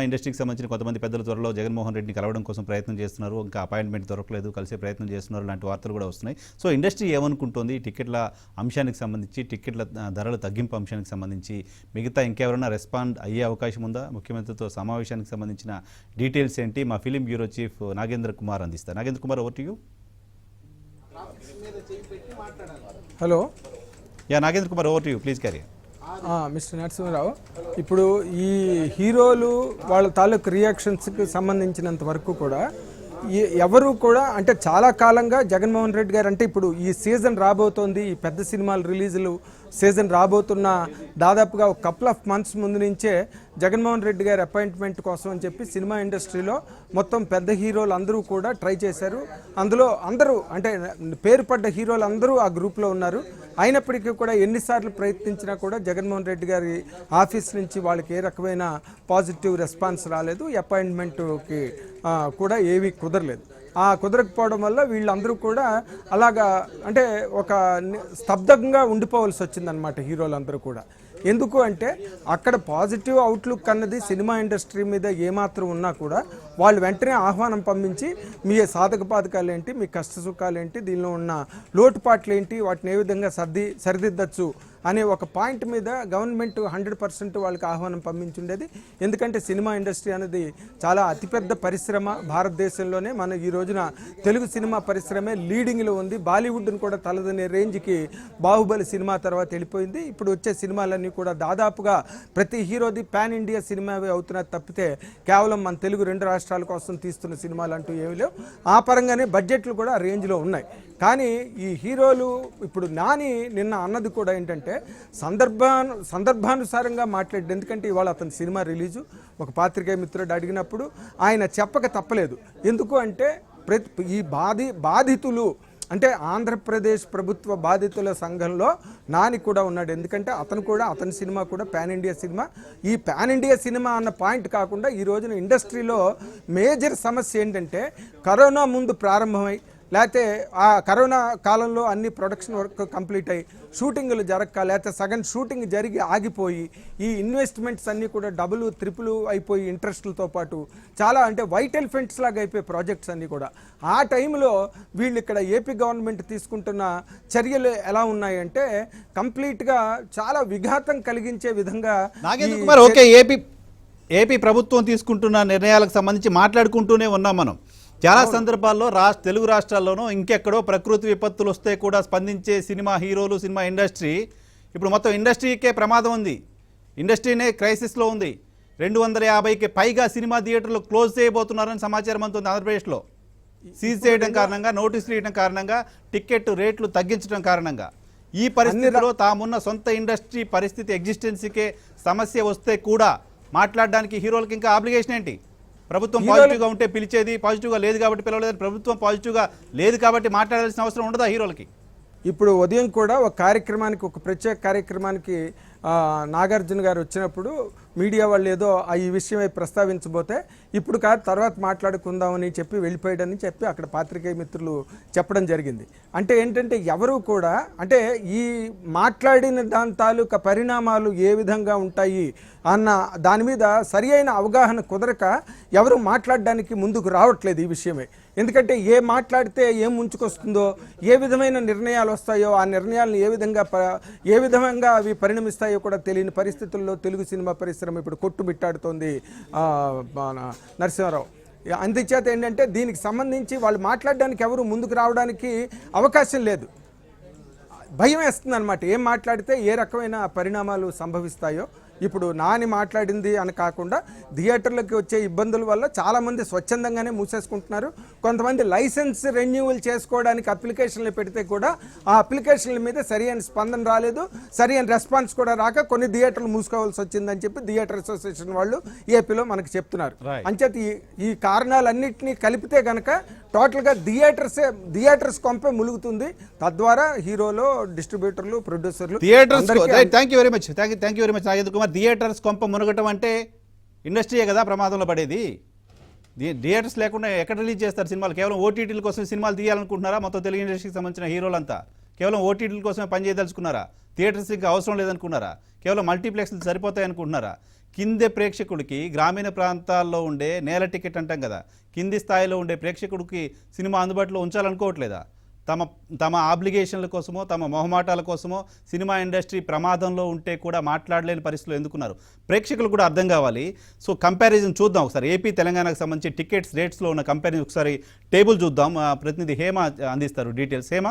ఇండస్ట్రీకి సంబంధించిన కొంతమంది పెద్దల త్వరలో జగన్మోహన్ రెడ్డిని కలవడం కోసం ప్రయత్నం చేస్తున్నారు. ఇంకా అపాయింట్మెంట్ దొరకలేదు, కలిసే ప్రయత్నం చేస్తున్నారు, లాంటి వార్తలు కూడా వస్తున్నాయి. సో ఇండస్ట్రీ ఏమనుకుంటోంది, టికెట్ల అంశానికి సంబంధించి, టికెట్ల ధరల తగ్గింపు అంశానికి సంబంధించి మిగతా ఇంకెవరైనా రెస్పాండ్ అయ్యే అవకాశం ఉందా? ముఖ్యమంత్రితో సమావేశానికి సంబంధించిన డీటెయిల్స్ ఏంటి? మా film bureau chief Nagendra Kumar అందిస్తారు. Nagendra Kumar, over to you. Hello, Nagendra Kumar, over to you, please carry. Mister Narasimharao, ఇప్పుడు ఈ హీరోలు వాళ్ళ తాలూకు రియాక్షన్స్కి సంబంధించినంత వరకు కూడా ఎవరు కూడా అంటే చాలా కాలంగా జగన్మోహన్ రెడ్డి గారు అంటే ఇప్పుడు ఈ సీజన్ రాబోతోంది, ఈ పెద్ద సినిమాల రిలీజులు సీజన్ రాబోతున్న దాదాపుగా ఒక కపుల్ ఆఫ్ మంత్స్ ముందు నుంచే జగన్మోహన్ రెడ్డి గారి అపాయింట్మెంట్ కోసం అని చెప్పి సినిమా ఇండస్ట్రీలో మొత్తం పెద్ద హీరోలు అందరూ కూడా ట్రై చేశారు. అందులో అందరూ అంటే పేరు పడ్డ హీరోలు అందరూ ఆ గ్రూప్లో ఉన్నారు. అయినప్పటికీ కూడా ఎన్నిసార్లు ప్రయత్నించినా కూడా జగన్మోహన్ రెడ్డి గారి ఆఫీస్ నుంచి వాళ్ళకి ఏ రకమైన పాజిటివ్ రెస్పాన్స్ రాలేదు. అపాయింట్మెంట్కి కూడా ఏమీ కుదరలేదు. కుదరకపోవడం వల్ల వీళ్ళందరూ కూడా అలాగా అంటే ఒక స్తబ్దంగా ఉండిపోవాల్సి వచ్చిందనమాట హీరోలందరూ కూడా. ఎందుకు అంటే అక్కడ పాజిటివ్ అవుట్లుక్ అన్నది సినిమా ఇండస్ట్రీ మీద ఏమాత్రం ఉన్నా కూడా వాళ్ళు వెంటనే ఆహ్వానం పంపించి మీ సాధక బాధకాలు ఏంటి, మీ కష్ట సుఖాలు ఏంటి, దీనిలో ఉన్న లోటుపాట్లు ఏంటి, వాటిని ఏ విధంగా సరిదిద్దచ్చు అనే ఒక పాయింట్ మీద గవర్నమెంట్ 100% వాళ్ళకి ఆహ్వానం పంపించుండేది. ఎందుకంటే సినిమా ఇండస్ట్రీ అనేది చాలా అతిపెద్ద పరిశ్రమ భారతదేశంలోనే. మన ఈ రోజున తెలుగు సినిమా పరిశ్రమే లీడింగ్లో ఉంది. బాలీవుడ్ని కూడా తలదనే రేంజ్కి బాహుబలి సినిమా తర్వాత వెళ్ళిపోయింది. ఇప్పుడు వచ్చే సినిమాలన్నీ కూడా దాదాపుగా ప్రతి హీరోది పాన్ ఇండియా సినిమావే అవుతున్నది తప్పితే కేవలం మన తెలుగు 2 రాష్ట్రాల కోసం తీస్తున్న సినిమాలు అంటూ ఏమీ లేవు. ఆ పరంగానే బడ్జెట్లు కూడా ఆ రేంజ్లో ఉన్నాయి. కానీ ఈ హీరోలు ఇప్పుడు నాని నిన్న అన్నది కూడా ఏంటంటే సందర్భానుసారంగా మాట్లాడాడు. ఎందుకంటే ఇవాళ అతని సినిమా రిలీజు ఒక పాత్రికేయ మిత్రుడు అడిగినప్పుడు ఆయన చెప్పక తప్పలేదు. ఎందుకు అంటే ఈ బాధితులు అంటే ఆంధ్రప్రదేశ్ ప్రభుత్వ బాధితుల సంఘంలో నాని కూడా ఉన్నాడు. ఎందుకంటే అతని సినిమా కూడా పాన్ ఇండియా సినిమా. ఈ పాన్ ఇండియా సినిమా అన్న పాయింట్ కాకుండా ఈ రోజున ఇండస్ట్రీలో మేజర్ సమస్య ఏంటంటే కరోనా ముందు ప్రారంభమై లేకపోతే ఆ కరోనా కాలంలో అన్ని ప్రొడక్షన్ వర్క్ కంప్లీట్ అయ్యి షూటింగ్లు జరగక లేకపోతే సగం షూటింగ్ జరిగి ఆగిపోయి ఈ ఇన్వెస్ట్మెంట్స్ అన్నీ కూడా డబుల్ ట్రిపుల్ అయిపోయి ఇంట్రెస్ట్లతో పాటు చాలా అంటే వైట్ ఎలిఫెంట్స్ లాగా అయిపోయి ప్రాజెక్ట్స్ అన్నీ కూడా. ఆ టైంలో వీళ్ళు ఇక్కడ ఏపీ గవర్నమెంట్ తీసుకుంటున్న చర్యలు ఎలా ఉన్నాయంటే కంప్లీట్గా చాలా విఘాతం కలిగించే విధంగా. నాగేంద్ర కుమార్, ఓకే, ఏపీ ప్రభుత్వం తీసుకుంటున్న నిర్ణయాలకు సంబంధించి మాట్లాడుకుంటూనే ఉన్నాం మనం. చాలా సందర్భాల్లో తెలుగు రాష్ట్రాల్లోనూ ఇంకెక్కడో ప్రకృతి విపత్తులు వస్తే కూడా స్పందించే సినిమా హీరోలు, సినిమా ఇండస్ట్రీ ఇప్పుడు మొత్తం ఇండస్ట్రీకే ప్రమాదం ఉంది. ఇండస్ట్రీనే క్రైసిస్లో ఉంది. 250కి పైగా సినిమా థియేటర్లు క్లోజ్ చేయబోతున్నారని సమాచారం అందుతుంది. ఆంధ్రప్రదేశ్లో సీజ్ చేయడం కారణంగా, నోటీసులు ఇవ్వడం కారణంగా, టికెట్ రేట్లు తగ్గించడం కారణంగా ఈ పరిస్థితిలో తామున్న సొంత ఇండస్ట్రీ పరిస్థితి ఎగ్జిస్టెన్సీకే సమస్య వస్తే కూడా మాట్లాడడానికి హీరోలకు ఇంకా ఆబ్లిగేషన్ ఏంటి? ప్రభుత్వం పాజిటివ్గా ఉంటే పిలిచేది, పాజిటివ్గా లేదు కాబట్టి పిలవలేదు. ప్రభుత్వం పాజిటివ్గా లేదు కాబట్టి మాట్లాడాల్సిన అవసరం ఉండదా హీరోలకి? ఇప్పుడు ఉదయం కూడా ఒక ప్రత్యేక కార్యక్రమానికి నాగార్జున గారు వచ్చినప్పుడు మీడియా వాళ్ళు ఏదో ఈ విషయమై ప్రస్తావించబోతే ఇప్పుడు కాదు తర్వాత మాట్లాడుకుందామని చెప్పి వెళ్ళిపోయాడని చెప్పి అక్కడ పాత్రికేయ మిత్రులు చెప్పడం జరిగింది. అంటే ఏంటంటే ఎవరు కూడా అంటే ఈ మాట్లాడిన దాని తాలూకా పరిణామాలు ఏ విధంగా ఉంటాయి అన్న దాని మీద సరి అయిన అవగాహన కుదరక ఎవరు మాట్లాడడానికి ముందుకు రావట్లేదు ఈ విషయమే. ఎందుకంటే ఏ మాట్లాడితే ఏం ముంచుకొస్తుందో, ఏ విధమైన నిర్ణయాలు వస్తాయో, ఆ నిర్ణయాలను ఏ విధంగా అవి పరిణమిస్తాయో కూడా తెలియని పరిస్థితుల్లో తెలుగు సినిమా పరిశ్రమ ఇప్పుడు కొట్టుమిట్టాడుతోంది నరసింహారావు. అందుచేత ఏంటంటే దీనికి సంబంధించి వాళ్ళు మాట్లాడడానికి ఎవరు ముందుకు రావడానికి అవకాశం లేదు. భయం వేస్తుంది అనమాట, ఏం మాట్లాడితే ఏ రకమైన పరిణామాలు సంభవిస్తాయో. ఇప్పుడు నాని మాట్లాడింది అని కాకుండా థియేటర్లకు వచ్చే ఇబ్బందుల వల్ల చాలామంది స్వచ్ఛందంగానే మూసేసుకుంటున్నారు. కొంతమంది లైసెన్స్ రెన్యూవల్ చేసుకోవడానికి అప్లికేషన్లు పెడితే కూడా ఆ అప్లికేషన్ల మీద సరైన స్పందన రాలేదు, సరైన రెస్పాన్స్ కూడా రాక కొన్ని థియేటర్లు మూసుకోవాల్సి వచ్చిందని చెప్పి థియేటర్ అసోసియేషన్ వాళ్ళు ఏపీలో మనకు చెప్తున్నారు. అంచేత ఈ కారణాలన్నింటినీ కలిపితే కనుక టోటల్గా థియేటర్స్ కొంపే ములుగుతుంది. తద్వారా హీరోలు, డిస్ట్రిబ్యూటర్లు, ప్రొడ్యూసర్లు thank you very much Nagendra Kumar. Theatres కొంప మునగటం అంటే ఇండస్ట్రీయే కదా ప్రమాదంలో పడేది. థియేటర్స్ లేకుండా ఎక్కడ రిలీజ్ చేస్తారు సినిమాలు? కేవలం ఓటీటీల కోసం సినిమాలు తీయాలనుకుంటున్నారా? మొత్తం తెలుగు ఇండస్ట్రీకి సంబంధించిన హీరోలంతా కేవలం ఓటీటీల కోసమే పనిచేయదలుచుకున్నారా? థియేటర్స్ ఇంకా అవసరం లేదనుకున్నారా? కేవలం మల్టీప్లెక్స్లు సరిపోతాయి అనుకుంటున్నారా? కిందే ప్రేక్షకుడికి, గ్రామీణ ప్రాంతాల్లో ఉండే నేల టికెట్ అంటాం కదా, కింది స్థాయిలో ఉండే ప్రేక్షకుడికి సినిమా అందుబాటులో ఉంచాలనుకోవట్లేదా? తమ ఆబ్లిగేషన్ల కోసమో, తమ మొహమాటాల కోసమో సినిమా ఇండస్ట్రీ ప్రమాదంలో ఉంటే కూడా మాట్లాడలేని పరిస్థితులు ఎందుకున్నారు? ప్రేక్షకులు కూడా అర్థం కావాలి. సో కంపారిజన్ చూద్దాం ఒకసారి. ఏపీ తెలంగాణకు సంబంధించి టికెట్స్ రేట్స్లో ఉన్న కంపారిజన్ ఒకసారి టేబుల్ చూద్దాం. ప్రతినిధి హేమ అందిస్తారు details. Hema.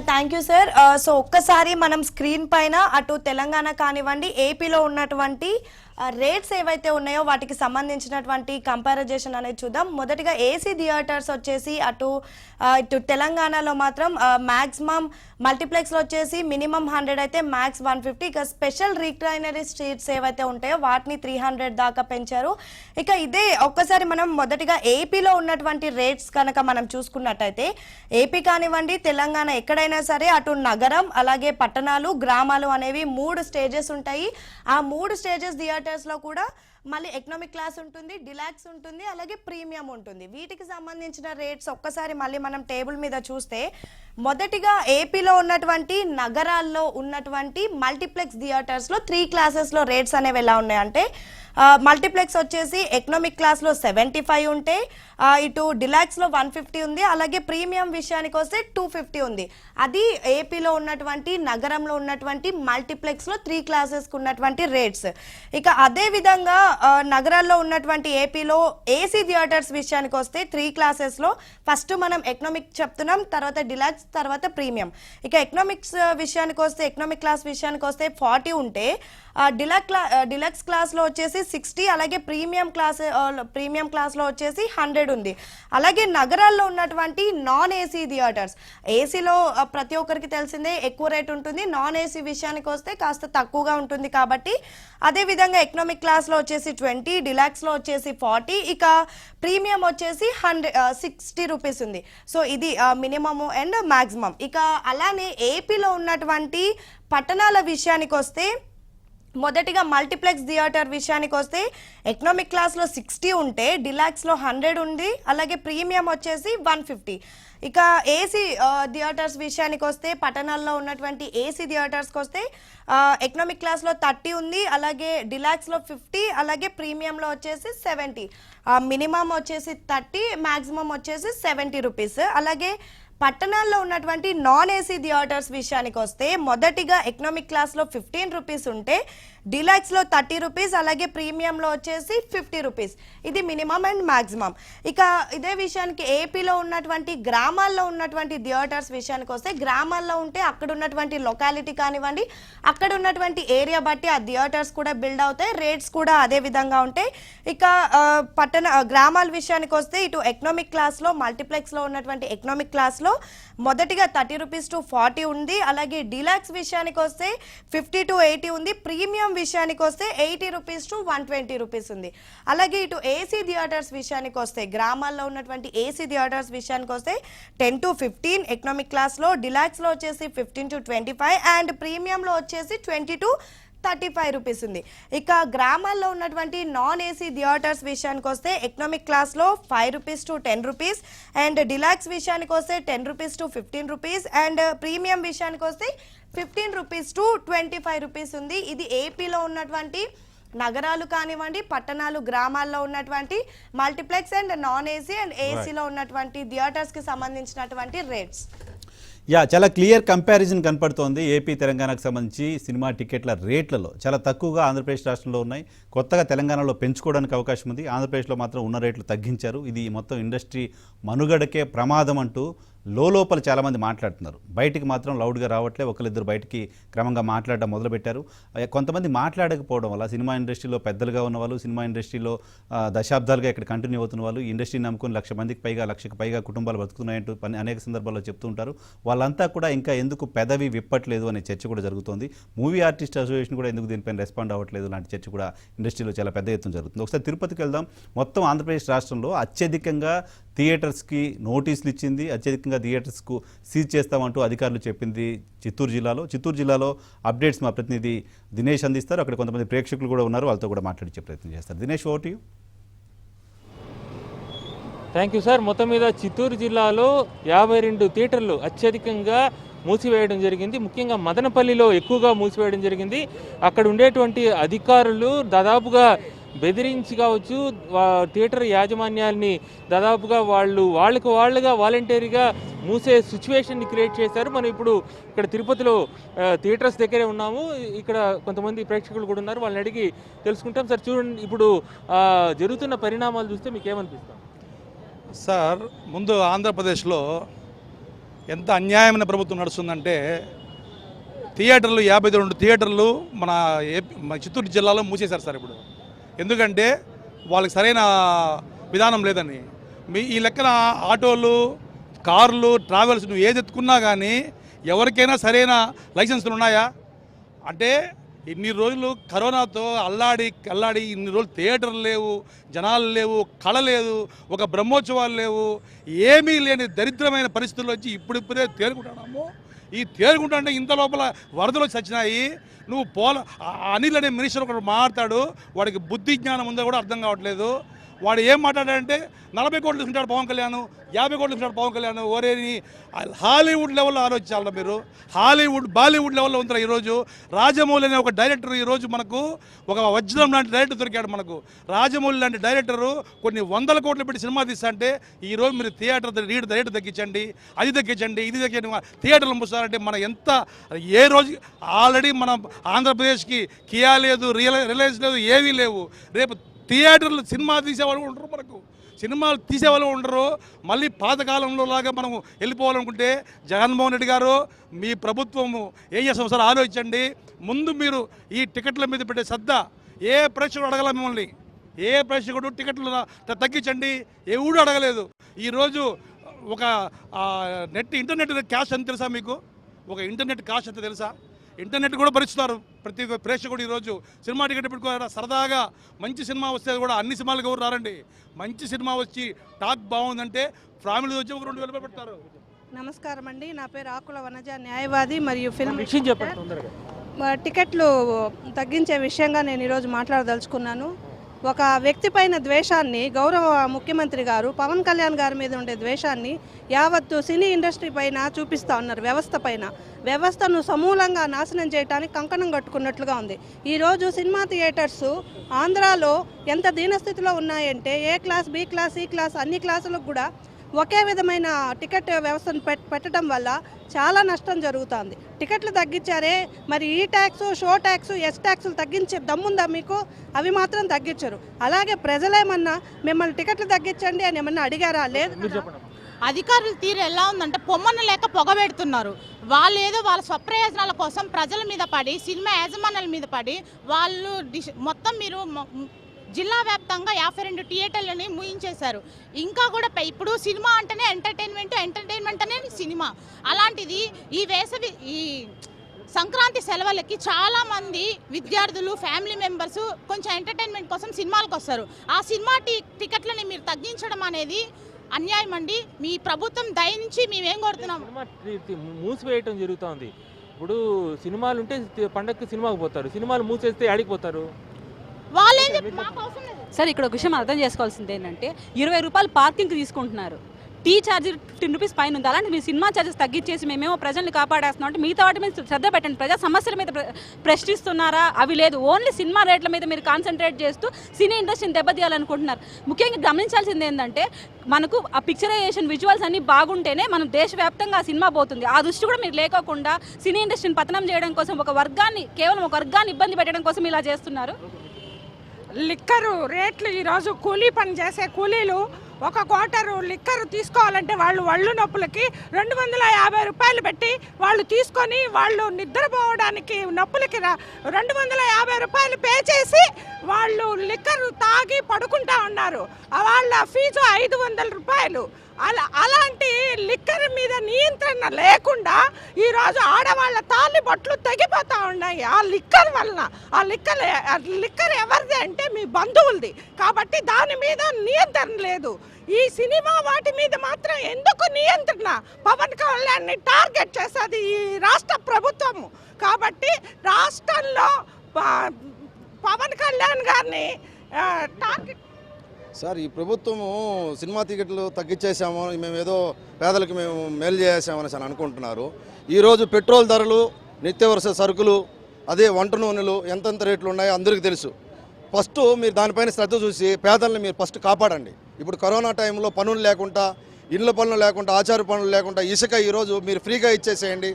Thank you sir. So ఒక్కసారి మనం స్క్రీన్ పైన అటు తెలంగాణ కానివ్వండి, ఏపీలో ఉన్నటువంటి రేట్స్ ఏవైతే ఉన్నాయో వాటికి సంబంధించినటువంటి కంపారిజేషన్ అనేది చూద్దాం. మొదటిగా ఏసీ థియేటర్స్ వచ్చేసి ఇటు తెలంగాణలో మాత్రం మ్యాక్సిమం మల్టీప్లెక్స్లో వచ్చేసి మినిమం 100 అయితే మ్యాక్స్ 150. ఇక స్పెషల్ రిక్లైనరీ సీట్స్ ఏవైతే ఉంటాయో వాటిని 300 దాకా పెంచారు. ఇక ఇదే ఒక్కసారి మనం మొదటిగా ఏపీలో ఉన్నటువంటి రేట్స్ కనుక మనం చూసుకున్నట్టయితే, ఏపీ కానివ్వండి తెలంగాణ ఎక్కడైనా సరే అటు నగరం అలాగే పట్టణాలు, గ్రామాలు అనేవి 3 స్టేజెస్ ఉంటాయి. ఆ 3 స్టేజెస్ థియేటర్స్లో కూడా మళ్ళీ ఎకనామిక్ క్లాస్ ఉంటుంది, డిలాక్స్ ఉంటుంది, అలాగే ప్రీమియం ఉంటుంది. వీటికి సంబంధించిన రేట్స్ ఒక్కసారి మళ్ళీ మనం టేబుల్ మీద చూస్తే, మొదటిగా ఏపీలో ఉన్నటువంటి నగరాల్లో ఉన్నటువంటి మల్టీప్లెక్స్ థియేటర్స్లో 3 క్లాసెస్లో రేట్స్ అనేవి ఎలా ఉన్నాయంటే, మల్టీప్లెక్స్ వచ్చేసి ఎకనామిక్ క్లాస్లో 75 ఉంటే, ఇటు డిలాక్స్లో 150 ఉంది, అలాగే ప్రీమియం విషయానికి వస్తే 250 ఉంది. అది ఏపీలో ఉన్నటువంటి నగరంలో ఉన్నటువంటి మల్టీప్లెక్స్లో 3 క్లాసెస్కి ఉన్నటువంటి రేట్స్. ఇక అదే విధంగా నగరాల్లో ఉన్నటువంటి ఏపీలో ఏసీ థియేటర్స్ విషయానికి వస్తే 3 క్లాసెస్లో ఫస్ట్ మనం ఎకనామిక్ చెప్తున్నాం, తర్వాత డిలాక్స్, తర్వాత ప్రీమియం. ఇక ఎకనామిక్స్ విషయానికి వస్తే, ఎకనామిక్ క్లాస్ విషయానికి వస్తే 40 ఉంటే, డిలక్స్ క్లాస్లో వచ్చేసి 60, అలాగే ప్రీమియం క్లాస్లో వచ్చేసి 100 ఉంది. అలాగే నగరాల్లో ఉన్నటువంటి నాన్ ఏసీ థియేటర్స్, ఏసీలో ప్రతి ఒక్కరికి తెలిసిందే ఎక్కువ రేట్ ఉంటుంది, నాన్ ఏసీ విషయానికి వస్తే కాస్త తక్కువగా ఉంటుంది. కాబట్టి అదేవిధంగా ఎకనామిక్ క్లాస్లో వచ్చేసి 20, డిలాక్స్లో వచ్చేసి 40, ఇక ప్రీమియం వచ్చేసి 60 రూపీస్ ఉంది. సో ఇది మినిమము అండ్ మ్యాక్సిమం. ఇక అలానే ఏపీలో ఉన్నటువంటి పట్టణాల విషయానికి వస్తే, మొదటిగా మల్టీప్లెక్స్ థియేటర్ విషయానికి వస్తే ఎకనామిక్ క్లాస్లో 60 ఉంటే, డిలాక్స్లో 100 ఉంది, అలాగే ప్రీమియం వచ్చేసి 150. ఇక ఏసీ థియేటర్స్ విషయానికి వస్తే, పట్టణాల్లో ఉన్నటువంటి ఏసీ థియేటర్స్కి వస్తే ఎకనామిక్ క్లాస్లో 30 ఉంది, అలాగే డిలాక్స్లో 50, అలాగే ప్రీమియంలో వచ్చేసి 70. మినిమం వచ్చేసి 30, మ్యాక్సిమం వచ్చేసి 70 రూపీస్. అలాగే పట్టణాల్లో ఉన్నటువంటి నాన్ ఏసీ థియేటర్స్ విషయానికి వస్తే, మొదటిగా ఎకనామిక్ క్లాస్లో 15 రూపీస్ ఉంటే, డిలాక్స్లో 30 రూపీస్, అలాగే ప్రీమియంలో వచ్చేసి 50 రూపీస్. ఇది మినిమం అండ్ మ్యాక్సిమం. ఇక ఇదే విషయానికి ఏపీలో ఉన్నటువంటి గ్రామాల్లో ఉన్నటువంటి థియేటర్స్ విషయానికి వస్తే, గ్రామాల్లో ఉంటే అక్కడ ఉన్నటువంటి లొకాలిటీ కానివ్వండి, అక్కడ ఉన్నటువంటి ఏరియా బట్టి ఆ థియేటర్స్ కూడా బిల్డ్ అవుతాయి, రేట్స్ కూడా అదే విధంగా ఉంటాయి. ఇక గ్రామాల విషయానికి వస్తే, ఇటు ఎకనామిక్ క్లాస్లో మల్టీప్లెక్స్లో ఉన్నటువంటి ఎకనామిక్ క్లాస్లో మొదటిగా 30 రూపీస్ టు 40 ఉంది, అలాగే డిలాక్స్ విషయానికి వస్తే 50 to 80 ఉంది, ప్రీమియం విషయానికి వస్తే 80 రూపీస్ టు 120 రూపీస్ ఉంది. అలాగే ఇటు ఏసీ థియేటర్స్ విషయానికి వస్తే, గ్రామాల్లో ఉన్నటువంటి ఏసీ థియేటర్స్ విషయానికి వస్తే 10 to 15 ఎకనామిక్ క్లాస్లో, డిలాక్స్లో వచ్చేసి 15 to 25 అండ్ ప్రీమియంలో వచ్చేసి 20 to 35 రూపీస్ ఉంది. ఇక గ్రామాల్లో ఉన్నటువంటి నాన్ ఏసీ థియేటర్స్ విషయానికి వస్తే ఎకనామిక్ క్లాస్లో 5 rupees to 10 rupees, and Deluxe విషయానికి వస్తే 10 rupees to 15 rupees, and premium విషయానికి వస్తే 15 రూపీస్ టు 25 రూపీస్ ఉంది. ఇది ఏపీలో ఉన్నటువంటి నగరాలు కానివ్వండి, పట్టణాలు, గ్రామాల్లో ఉన్నటువంటి multiplex and non AC and ఏసీలో ఉన్నటువంటి థియేటర్స్కి సంబంధించినటువంటి రేట్స్. చాలా క్లియర్ కంపారిజన్ కనపడుతోంది. ఏపీ తెలంగాణకు సంబంధించి సినిమా టికెట్ల రేట్లలో చాలా తక్కువగా ఆంధ్రప్రదేశ్ రాష్ట్రంలో ఉన్నాయి. కొత్తగా తెలంగాణలో పెంచుకోవడానికి అవకాశం ఉంది. ఆంధ్రప్రదేశ్లో మాత్రం ఉన్న రేట్లు తగ్గించారు. ఇది మొత్తం ఇండస్ట్రీ మనుగడకే ప్రమాదం అంటూ లోపల చాలామంది మాట్లాడుతున్నారు. బయటికి మాత్రం లౌడ్గా రావట్లే. ఒకరిద్దరు బయటికి క్రమంగా మాట్లాడడం మొదలుపెట్టారు. కొంతమంది మాట్లాడకపోవడం వల్ల సినిమా ఇండస్ట్రీలో పెద్దలుగా ఉన్నవాళ్ళు, సినిమా ఇండస్ట్రీలో దశాబ్దాలుగా ఇక్కడ కంటిన్యూ అవుతున్న వాళ్ళు, ఇండస్ట్రీని నమ్ముకుని 1,00,000 మందికి పైగా 1,00,000కి పైగా కుటుంబాలు బతుకుతున్నాయంటూ అనేక సందర్భాల్లో చెప్తూ ఉంటారు. వాళ్ళంతా కూడా ఇంకా ఎందుకు పెదవి విప్పట్లేదు అనే చర్చ కూడా జరుగుతోంది. మూవీ ఆర్టిస్ట్ అసోసియేషన్ కూడా ఎందుకు దీనిపైన రెస్పాండ్ అవ్వట్లేదు లాంటి చర్చ కూడా ఇండస్ట్రీలో చాలా పెద్ద ఎత్తున జరుగుతుంది. ఒకసారి తిరుపతికి వెళ్దాం. మొత్తం ఆంధ్రప్రదేశ్ రాష్ట్రంలో అత్యధికంగా థియేటర్స్కి నోటీసులు ఇచ్చింది, అత్యధికంగా థియేటర్స్కు సీజ్ చేస్తామంటూ అధికారులు చెప్పింది చిత్తూరు జిల్లాలో అప్డేట్స్ మా ప్రతినిధి దినేష్ అందిస్తారు. అక్కడ కొంతమంది ప్రేక్షకులు కూడా ఉన్నారు, వాళ్ళతో కూడా మాట్లాడించే ప్రయత్నం చేస్తారు. Dinesh, over to you. Thank you sir. మొత్తం మీద చిత్తూరు జిల్లాలో 52 థియేటర్లు అత్యధికంగా మూసివేయడం జరిగింది. ముఖ్యంగా మదనపల్లిలో ఎక్కువగా మూసివేయడం జరిగింది. అక్కడ ఉండేటువంటి అధికారులు దాదాపుగా బెదిరించి కావచ్చు, థియేటర్ యాజమాన్యాల్ని దాదాపుగా వాళ్ళుగా వాలంటరీగా మూసే సిచ్యువేషన్ని క్రియేట్ చేశారు. మనం ఇప్పుడు ఇక్కడ తిరుపతిలో థియేటర్స్ దగ్గరే ఉన్నాము. ఇక్కడ కొంతమంది ప్రేక్షకులు కూడా ఉన్నారు, వాళ్ళని అడిగి తెలుసుకుంటాం. సార్ చూడండి, ఇప్పుడు జరుగుతున్న పరిణామాలు చూస్తే మీకు ఏమనిపిస్తాం? సార్, ముందు ఆంధ్రప్రదేశ్లో ఎంత అన్యాయమైన ప్రభుత్వం నడుస్తుందంటే థియేటర్లు 52 థియేటర్లు మన చిత్తూరు జిల్లాలో మూసేశారు సార్. ఇప్పుడు ఎందుకంటే వాళ్ళకి సరైన విధానం లేదని. ఈ లెక్కన ఆటోలు, కార్లు, ట్రావెల్స్ నువ్వు ఏది ఎత్తుకున్నా కానీ ఎవరికైనా సరైన లైసెన్సులు ఉన్నాయా అంటే ఇన్ని రోజులు కరోనాతో అల్లాడి ఇన్ని రోజులు థియేటర్లు లేవు, జనాలు లేవు, కళ లేదు, ఒక బ్రహ్మోత్సవాలు లేవు, ఏమీ లేని దరిద్రమైన పరిస్థితుల్లో వచ్చి ఇప్పుడిప్పుడే తేరుకుంటున్నాము. ఈ తేరుకుంటుంటే ఇంత లోపల వరదలు చచ్చినాయి. నువ్వు అనిల్ అనే మినిస్టర్ ఒకటి మాట్లాడతాడు, వాడికి బుద్ధి జ్ఞానం ఉందో కూడా అర్థం కావట్లేదు. వాడు ఏం మాట్లాడాడంటే 40 కోట్లు తీసుకుంటాడు పవన్ కళ్యాణ్, 50 కోట్లు తీసుకుంటాడు పవన్ కళ్యాణ్. ఓరేని హాలీవుడ్ లెవెల్లో ఆలోచించాలి మీరు. బాలీవుడ్ లెవెల్లో ఉంటారు. ఈరోజు రాజమౌళి అనే ఒక డైరెక్టర్ ఈరోజు మనకు ఒక వజ్రం లాంటి డైరెక్టర్ దొరికాడు మనకు. రాజమౌళి లాంటి డైరెక్టరు కొన్ని 100 కోట్లు పెట్టి సినిమా తీస్తా అంటే ఈరోజు మీరు థియేటర్ రేటు తగ్గించండి, ఇది తగ్గించండి, థియేటర్లు మూస్తారంటే మన ఎంత ఏ రోజు ఆల్రెడీ మన ఆంధ్రప్రదేశ్కి కియా లేదు, రిలయన్స్ లేదు, ఏవీ లేవు. రేపు థియేటర్లు సినిమా తీసేవాళ్ళు ఉండరు, మనకు సినిమాలు తీసేవాళ్ళు ఉండరు. మళ్ళీ పాతకాలంలో లాగా మనం వెళ్ళిపోవాలనుకుంటే జగన్మోహన్ రెడ్డి గారు, మీ ప్రభుత్వము ఏం చేస్తాం సార్ ఆలోచించండి. ముందు మీరు ఈ టికెట్ల మీద పెట్టే శ్రద్ధ ఏ ప్రేక్షకుడు అడగల మిమ్మల్ని, ఏ ప్రేక్షకుడు టికెట్లు తగ్గించండి ఎవడు అడగలేదు. ఈరోజు ఒక ఇంటర్నెట్ కాస్ట్ ఎంత తెలుసా మీకు? ఒక ఇంటర్నెట్ కాస్ట్ ఎంత తెలుసా? ఇంటర్నెట్ కూడా భరిస్తున్నారు ప్రతి ప్రేక్షకుడు. ఈరోజు సినిమా టికెట్ పెట్టుకోవాలా, సరదాగా మంచి సినిమా వస్తే కూడా అన్ని సినిమాలకు ఎవరు రారండి. మంచి సినిమా వచ్చి టాక్ బాగుందంటే ఫ్యామిలీ వచ్చి ఒక 2,000 రూపాయలు పెడతారు. నమస్కారం అండి, నా పేరు ఆకుల వనజ, న్యాయవాది మరియు ఫిల్మ్ విషయం చెప్పండి తొందరగా. టికెట్లు తగ్గించే విషయంగా నేను ఈరోజు మాట్లాడదలుచుకున్నాను. ఒక వ్యక్తి పైన ద్వేషాన్ని, గౌరవ ముఖ్యమంత్రి గారు పవన్ కళ్యాణ్ గారి మీద ఉండే ద్వేషాన్ని యావత్తు సినీ ఇండస్ట్రీ పైన చూపిస్తూ ఉన్నారు. వ్యవస్థను సమూలంగా నాశనం చేయడానికి కంకణం కట్టుకున్నట్లుగా ఉంది. ఈరోజు సినిమా థియేటర్స్ ఆంధ్రాలో ఎంత దీనస్థితిలో ఉన్నాయంటే A class, B class, C class అన్ని క్లాసులకు కూడా ఒకే విధమైన టికెట్ వ్యవస్థను పెట్టడం వల్ల చాలా నష్టం జరుగుతుంది. టికెట్లు తగ్గించారే, మరి ఈ ట్యాక్స్, షో ట్యాక్స్, ఎస్ ట్యాక్సులు తగ్గించే దమ్ముందా మీకు? అవి మాత్రం తగ్గించరు. అలాగే ప్రజలేమన్నా మిమ్మల్ని టికెట్లు తగ్గించండి అని ఏమన్నా అడిగారా? లేదు. అధికారుల తీరు ఎలా ఉందంటే పొమ్మను లేక పొగబెడుతున్నారు. వాళ్ళు ఏదో వాళ్ళ స్వప్రయోజనాల కోసం ప్రజల మీద పడి, సినిమా యాజమాన్యాల మీద పడి వాళ్ళు మొత్తం మీరు జిల్లా వ్యాప్తంగా 52 థియేటర్లని ముయించేశారు. ఇంకా కూడా ఇప్పుడు సినిమా అంటేనే ఎంటర్టైన్మెంట్ అనే సినిమా. అలాంటిది ఈ సంక్రాంతి సెలవులకి చాలామంది విద్యార్థులు, ఫ్యామిలీ మెంబర్స్ కొంచెం ఎంటర్టైన్మెంట్ కోసం సినిమాలకు వస్తారు. ఆ సినిమా టికెట్లని మీరు తగ్గించడం అనేది అన్యాయం అండి. మీ ప్రభుత్వం దయించి మేమేం కోరుతున్నాం, మూసివేయటం జరుగుతోంది. ఇప్పుడు సినిమాలు ఉంటే పండగకి సినిమాకి పోతారు, సినిమాలు మూసేస్తే ఆడికి పోతారు. వాళ్ళు ఏం చెప్పి మాకు అవసరం లేదు. సార్ ఇక్కడ ఒక విషయం అర్థం చేసుకోవాల్సింది ఏంటంటే 20 రూపాయలు పార్కింగ్కి తీసుకుంటున్నారు, టీ ఛార్జ్ 10 రూపీస్ పైన ఉంది. అలాంటి మీరు సినిమా ఛార్జెస్ తగ్గించేసి మేమేమో ప్రజల్ని కాపాడేస్తున్నాం అంటే మిగతా వాటి మీద శ్రద్ధ పెట్టండి. ప్రజా సమస్యల మీద ప్రశ్నిస్తున్నారా? అవి లేదు, ఓన్లీ సినిమా రేట్ల మీద మీరు కాన్సన్ట్రేట్ చేస్తూ సినీ ఇండస్ట్రీని దెబ్బతీయాలనుకుంటున్నారు. ముఖ్యంగా గమనించాల్సింది ఏంటంటే మనకు ఆ పిక్చరైజేషన్ విజువల్స్ అన్ని బాగుంటేనే మనం దేశవ్యాప్తంగా ఆ సినిమా పోతుంది. ఆ దృష్టి కూడా మీరు లేకోకుండా సినీ ఇండస్ట్రీని పతనం చేయడం కోసం కేవలం ఒక వర్గాన్ని ఇబ్బంది పెట్టడం కోసం ఇలా చేస్తున్నారు. లిక్కరు రేట్లు ఈరోజు కూలీ పని చేసే కూలీలు ఒక క్వార్టరు లిక్కర్ తీసుకోవాలంటే వాళ్ళు ఒళ్ళు నొప్పులకి 250 రూపాయలు పెట్టి వాళ్ళు తీసుకొని వాళ్ళు నిద్రపోవడానికి నొప్పులకి 250 రూపాయలు పే చేసి వాళ్ళు లిక్కర్ తాగి పడుకుంటా ఉన్నారు. వాళ్ళ ఫీజు 500 రూపాయలు. అలాంటి లిక్కర్ మీద నియంత్రణ లేకుండా ఈరోజు ఆడవాళ్ళ తాళి బొట్లు తెగిపోతూ ఉన్నాయి ఆ లిక్కర్ వలన. ఆ లిక్కర్ ఎవరిది అంటే మీ బంధువులది. కాబట్టి దాని మీద నియంత్రణ లేదు. ఈ సినిమా వాటి మీద మాత్రం ఎందుకు నియంత్రణ? పవన్ కళ్యాణ్ని టార్గెట్ చేసేది ఈ రాష్ట్ర ప్రభుత్వము. కాబట్టి రాష్ట్రంలో పవన్ కళ్యాణ్ గారిని టార్గెట్. సార్, ఈ ప్రభుత్వము సినిమా టికెట్లు తగ్గించేసాము, మేము ఏదో పేదలకు మేము మేలు చేసామని అని అనుకుంటున్నారు. ఈరోజు పెట్రోల్ ధరలు, నిత్యావసర సరుకులు, అదే వంట నూనెలు ఎంతెంత రేట్లు ఉన్నాయో అందరికీ తెలుసు. ఫస్ట్ మీరు దానిపైన శ్రద్ధ చూసి పేదల్ని మీరు ఫస్ట్ కాపాడండి. ఇప్పుడు కరోనా టైంలో పనులు లేకుండా, ఇళ్ళ పనులు లేకుండా, ఆచార పనులు లేకుండా ఇసుక ఈరోజు మీరు ఫ్రీగా ఇచ్చేసేయండి.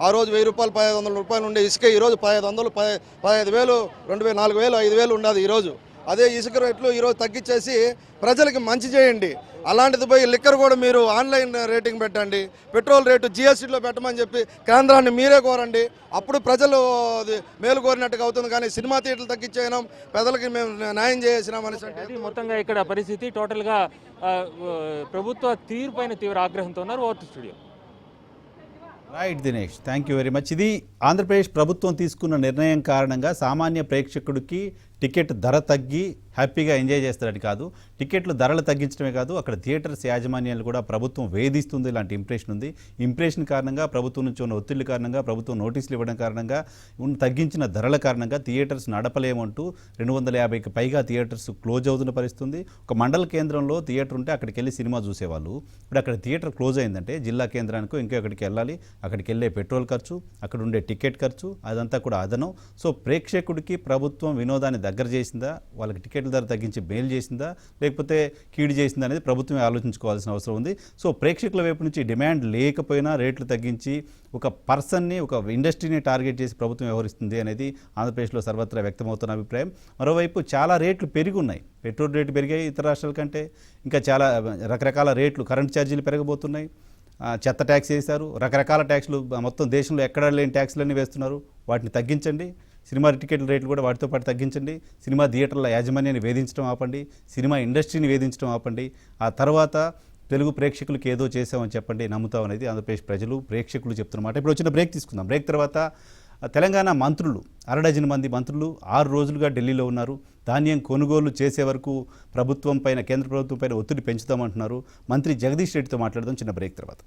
ఆ రోజు 1000 రూపాయలు 1500 రూపాయలు ఉండే ఇసుక ఈరోజు 1500, 15,000, 2000, 4000, 5000 ఉండదు ఈరోజు. అదే ఇసుక రేట్లు ఈరోజు తగ్గించేసి ప్రజలకి మంచి చేయండి. అలాంటిది పోయి లిక్కర్ కూడా మీరు ఆన్లైన్ రేటింగ్ పెట్టండి, పెట్రోల్ రేటు జీఎస్టీలో పెట్టమని చెప్పి కేంద్రాన్ని మీరే కోరండి. అప్పుడు ప్రజలు మేలు కోరినట్టుగా అవుతుంది. కానీ సినిమా థియేటర్లు తగ్గించేయడం, పెద్దలకి మేము న్యాయం చేసినాం అనేసి మొత్తంగా ఇక్కడ పరిస్థితి టోటల్గా ప్రభుత్వ తీరు పైన తీవ్ర ఆగ్రహంతో ఉన్నారు. Over studio. Right Dinesh, thank you very much. ఇది ఆంధ్రప్రదేశ్ ప్రభుత్వం తీసుకున్న నిర్ణయం కారణంగా సామాన్య ప్రేక్షకుడికి టికెట్ ధర తగ్గి హ్యాపీగా ఎంజాయ్ చేస్తారని కాదు, టికెట్లు ధరలు తగ్గించడమే కాదు, అక్కడ థియేటర్స్ యాజమాన్యాలు కూడా ప్రభుత్వం వేధిస్తుంది ఇలాంటి ఇంప్రెషన్ ఉంది. ఇంప్రెషన్ కారణంగా, ప్రభుత్వం నుంచి ఉన్న ఒత్తిళ్ల కారణంగా, ప్రభుత్వం నోటీసులు ఇవ్వడం కారణంగా, తగ్గించిన ధరల కారణంగా థియేటర్స్ నడపలేమంటూ 250కి పైగా థియేటర్స్ క్లోజ్ అవుతున్న పరిస్థితుంది. ఒక మండల కేంద్రంలో థియేటర్ ఉంటే అక్కడికి వెళ్ళి సినిమా చూసేవాళ్ళు. ఇప్పుడు అక్కడ థియేటర్ క్లోజ్ అయిందంటే జిల్లా కేంద్రానికో ఇంకో అక్కడికి వెళ్ళాలి. అక్కడికి వెళ్ళే పెట్రోల్ ఖర్చు, అక్కడ ఉండే టికెట్ ఖర్చు, అదంతా కూడా అదనం. సో ప్రేక్షకుడికి ప్రభుత్వం వినోదాన్ని దగ్గర చేసిందా, వాళ్ళకి టికెట్ల ధర తగ్గించి మేలు చేసిందా, లేకపోతే కీడు చేసిందా అనేది ప్రభుత్వమే ఆలోచించుకోవాల్సిన అవసరం ఉంది. సో ప్రేక్షకుల వైపు నుంచి డిమాండ్ లేకపోయినా రేట్లు తగ్గించి ఒక పర్సన్ని, ఒక ఇండస్ట్రీని టార్గెట్ చేసి ప్రభుత్వం వ్యవహరిస్తుంది అనేది ఆంధ్రప్రదేశ్లో సర్వత్రా వ్యక్తమవుతున్న అభిప్రాయం. మరోవైపు చాలా రేట్లు పెరిగి ఉన్నాయి. పెట్రోల్ రేట్లు పెరిగాయి ఇతర రాష్ట్రాల కంటే. ఇంకా చాలా రకరకాల రేట్లు, కరెంట్ ఛార్జీలు పెరగబోతున్నాయి. చెత్త ట్యాక్స్ వేశారు, రకరకాల ట్యాక్సులు, మొత్తం దేశంలో ఎక్కడా లేని ట్యాక్సులన్నీ వేస్తున్నారు. వాటిని తగ్గించండి. సినిమా టికెట్ల రేట్లు కూడా వాటితో పాటు తగ్గించండి. సినిమా థియేటర్ల యాజమాన్యాన్ని వేధించడం ఆపండి, సినిమా ఇండస్ట్రీని వేధించడం ఆపండి. ఆ తర్వాత తెలుగు ప్రేక్షకులకు ఏదో చేసామని చెప్పండి, నమ్ముతాం అనేది ఆంధ్రప్రదేశ్ ప్రజలు, ప్రేక్షకులు చెప్తున్నమాట. ఇప్పుడు వచ్చిన బ్రేక్ తీసుకుందాం. బ్రేక్ తర్వాత తెలంగాణ మంత్రులు, 6 డజన్ మంది మంత్రులు 6 రోజులుగా ఢిల్లీలో ఉన్నారు. ధాన్యం కొనుగోలు చేసే వరకు ప్రభుత్వం పైన, కేంద్ర ప్రభుత్వం పైన ఒత్తిడి పెంచుతామంటున్నారు. మంత్రి జగదీష్ రెడ్డితో మాట్లాడదాం చిన్న బ్రేక్ తర్వాత.